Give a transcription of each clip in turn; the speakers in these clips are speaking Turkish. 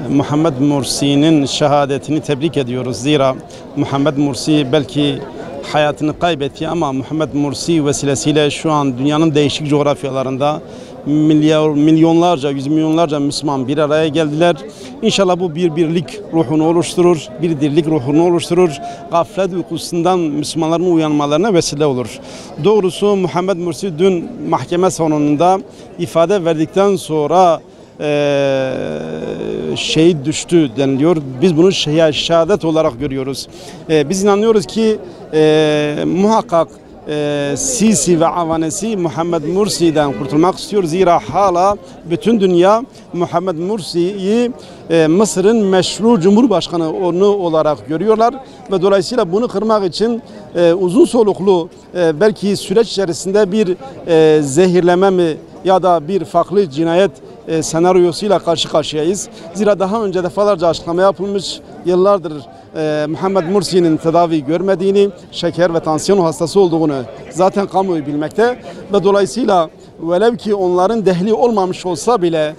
Muhammed Mursi'nin şehadetini tebrik ediyoruz. Zira Muhammed Mursi belki hayatını kaybetti ama Muhammed Mursi vesilesiyle şu an dünyanın değişik coğrafyalarında milyonlarca, yüz milyonlarca Müslüman bir araya geldiler. İnşallah bu bir birlik ruhunu oluşturur, bir dirlik ruhunu oluşturur. Gaflet uykusundan Müslümanların uyanmalarına vesile olur. Doğrusu Muhammed Mursi dün mahkeme salonunda ifade verdikten sonra şehit düştü deniliyor. Biz bunu şehadet olarak görüyoruz. Biz inanıyoruz ki muhakkak Sisi ve avanesi Muhammed Mursi'den kurtulmak istiyor. Zira hala bütün dünya Muhammed Mursi'yi Mısır'ın meşru Cumhurbaşkanı onu olarak görüyorlar ve dolayısıyla bunu kırmak için uzun soluklu belki süreç içerisinde bir zehirleme mi ya da bir farklı cinayet senaryosuyla karşı karşıyayız. Zira daha önce defalarca açıklama yapılmış, yıllardır Muhammed Mursi'nin tedavi görmediğini, şeker ve tansiyon hastası olduğunu zaten kamuoyu bilmekte ve dolayısıyla velev ki onların dehli olmamış olsa bile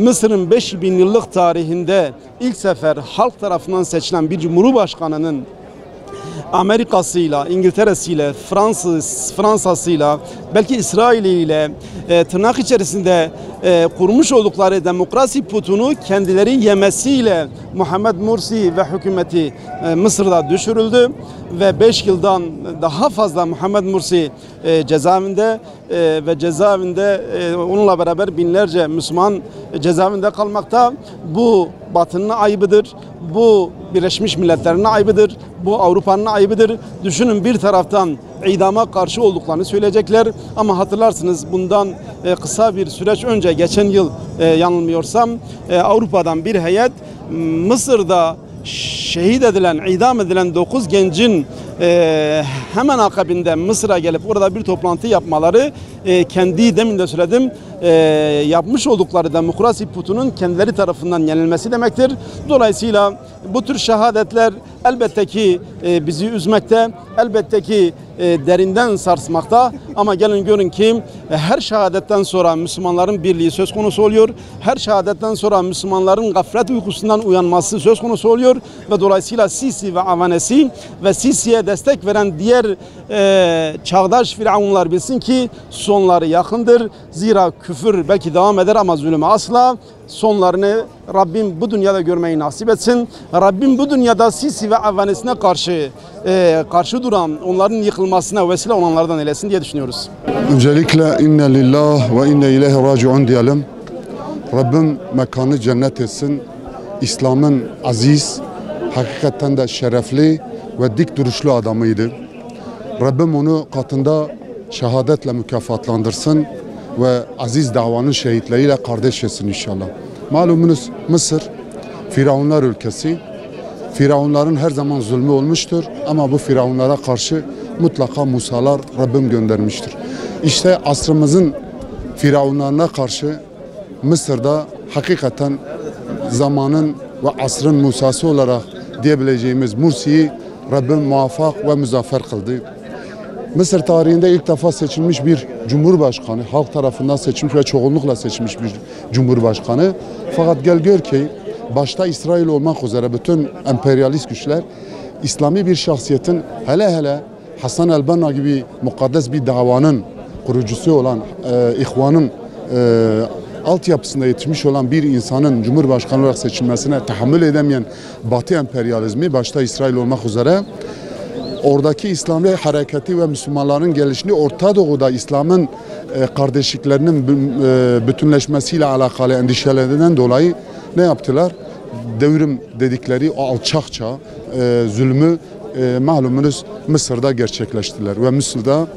Mısır'ın 5000 yıllık tarihinde ilk sefer halk tarafından seçilen bir cumhurbaşkanının Amerika'sıyla, İngiltere'siyle, Fransa'sıyla, belki İsrail'iyle tırnak içerisinde kurmuş oldukları demokrasi putunu kendileri yemesiyle Muhammed Mursi ve hükümeti Mısır'da düşürüldü ve 5 yıldan daha fazla Muhammed Mursi cezaevinde ve cezaevinde onunla beraber binlerce Müslüman cezaevinde kalmakta. Bu Batı'nın ayıbıdır. Bu Birleşmiş Milletler'in ayıbıdır. Bu Avrupa'nın ayıbıdır. Düşünün bir taraftan idama karşı olduklarını söyleyecekler ama hatırlarsınız bundan kısa bir süreç önce geçen yıl yanılmıyorsam Avrupa'dan bir heyet Mısır'da şehit edilen, idam edilen 9 gencin hemen akabinde Mısır'a gelip orada bir toplantı yapmaları kendi demin de söyledim yapmış oldukları demokrasi putunun kendileri tarafından yenilmesi demektir. Dolayısıyla bu tür şehadetler elbette ki bizi üzmekte, elbette ki derinden sarsmakta ama gelin görün ki her şehadetten sonra Müslümanların birliği söz konusu oluyor. Her şehadetten sonra Müslümanların gaflet uykusundan uyanması söz konusu oluyor ve dolayısıyla Sisi ve avanesi ve Sisi'ye destek veren diğer çağdaş firavunlar bilsin ki sonları yakındır. Zira küfür belki devam eder ama zulüm asla. Sonlarını Rabbim bu dünyada görmeyi nasip etsin. Rabbim bu dünyada Sisi ve avanesine karşı duran, onların yıkılmasına vesile olanlardan eylesin diye düşünüyoruz. Öncelikle inne lillah ve inne ileyhi raciun diyelim. Rabbim mekanı cennet etsin. İslam'ın aziz, hakikaten de şerefli ve dik duruşlu adamıydı. Rabbim onu katında şehadetle mükafatlandırsın ve aziz davanın şehitleriyle kardeş etsin inşallah. Malumunuz Mısır Firavunlar ülkesi. Firavunların her zaman zulmü olmuştur ama bu firavunlara karşı mutlaka Musalar Rabbim göndermiştir. İşte asrımızın firavunlarına karşı Mısır'da hakikaten zamanın ve asrın Musa'sı olarak diyebileceğimiz Mursi'yi Rabbim muvaffak ve muzaffer kıldı. Mısır tarihinde ilk defa seçilmiş bir cumhurbaşkanı, halk tarafından seçilmiş ve çoğunlukla seçilmiş bir cumhurbaşkanı. Fakat gel gör ki başta İsrail olmak üzere bütün emperyalist güçler İslami bir şahsiyetin hele Hasan el-Banna gibi mukaddes bir davanın kurucusu olan İhvan'ın altyapısında yetişmiş olan bir insanın cumhurbaşkanı olarak seçilmesine tahammül edemeyen Batı emperyalizmi başta İsrail olmak üzere oradaki İslami hareketi ve Müslümanların gelişini Orta Doğu'da İslam'ın kardeşliklerinin bütünleşmesiyle alakalı endişelerinden dolayı ne yaptılar? Devrim dedikleri o alçakça zulmü malumunuz Mısır'da gerçekleştiler ve Mısır'da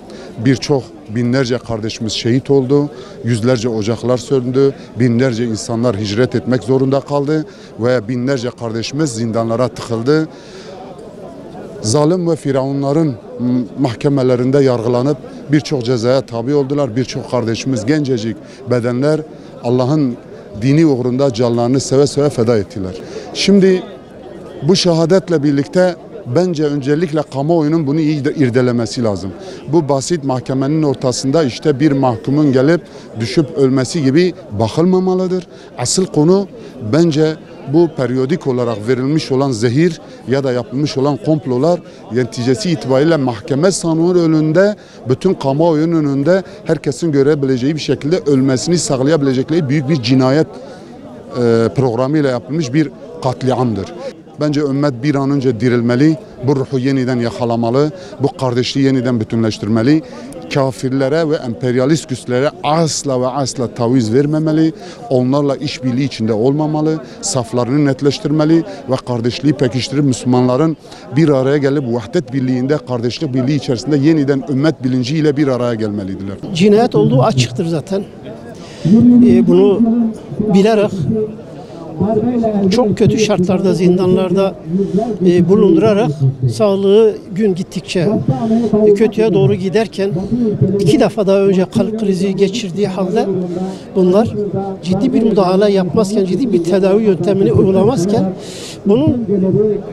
birçok binlerce kardeşimiz şehit oldu, yüzlerce ocaklar söndü, binlerce insanlar hicret etmek zorunda kaldı ve binlerce kardeşimiz zindanlara tıkıldı. Zalim ve firavunların mahkemelerinde yargılanıp birçok cezaya tabi oldular. Birçok kardeşimiz gencecik bedenler Allah'ın dini uğrunda canlarını seve seve feda ettiler. Şimdi bu şehadetle birlikte bence öncelikle kamuoyunun bunu iyi irdelemesi lazım. Bu basit mahkemenin ortasında işte bir mahkumun gelip düşüp ölmesi gibi bakılmamalıdır. Asıl konu bence bu periyodik olarak verilmiş olan zehir ya da yapılmış olan komplolar neticesi itibariyle mahkeme sanığının önünde, bütün kamuoyunun önünde herkesin görebileceği bir şekilde ölmesini sağlayabilecekleri büyük bir cinayet programıyla yapılmış bir katliamdır. Bence ümmet bir an önce dirilmeli, bu ruhu yeniden yakalamalı, bu kardeşliği yeniden bütünleştirmeli. Kafirlere ve emperyalist güçlere asla ve asla taviz vermemeli, onlarla işbirliği içinde olmamalı, saflarını netleştirmeli ve kardeşliği pekiştirip Müslümanların bir araya gelip vahdet birliğinde, kardeşlik birliği içerisinde yeniden ümmet bilinciyle bir araya gelmelidirler. Cinayet olduğu açıktır zaten. Bunu bilerek çok kötü şartlarda, zindanlarda bulundurarak sağlığı gün gittikçe kötüye doğru giderken 2 defa daha önce kalp krizi geçirdiği halde bunlar ciddi bir müdahale yapmazken, ciddi bir tedavi yöntemini uygulamazken bunun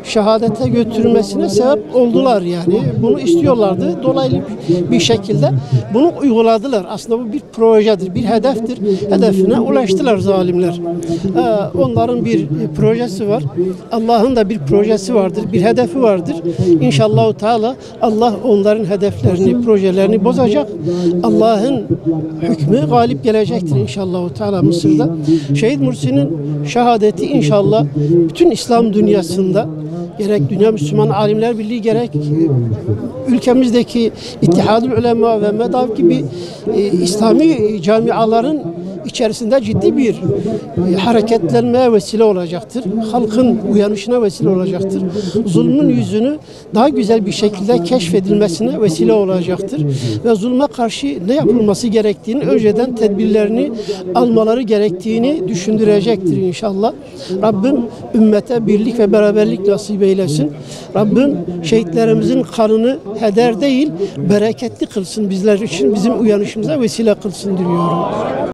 şehadete götürmesine sebep oldular yani. Bunu istiyorlardı. Dolaylı bir şekilde bunu uyguladılar. Aslında bu bir projedir, bir hedeftir. Hedefine ulaştılar zalimler. Onların bir projesi var. Allah'ın da bir projesi vardır, bir hedefi vardır. İnşallah Teala Allah onların hedeflerini, projelerini bozacak. Allah'ın hükmü galip gelecektir inşallah Teala Mısır'da. Şehit Mursi'nin şehadeti inşallah bütün İslam dünyasında gerek Dünya Müslüman Alimler Birliği gerek ülkemizdeki İttihad-ül Ulema ve MEDAV gibi İslami camiaların içerisinde ciddi bir hareketlenmeye vesile olacaktır. Halkın uyanışına vesile olacaktır. Zulmün yüzünü daha güzel bir şekilde keşfedilmesine vesile olacaktır. Ve zulme karşı ne yapılması gerektiğini, önceden tedbirlerini almaları gerektiğini düşündürecektir inşallah. Rabbim ümmete birlik ve beraberlik nasip eylesin. Rabbim şehitlerimizin kanını heder değil, bereketli kılsın bizler için, bizim uyanışımıza vesile kılsın diliyorum.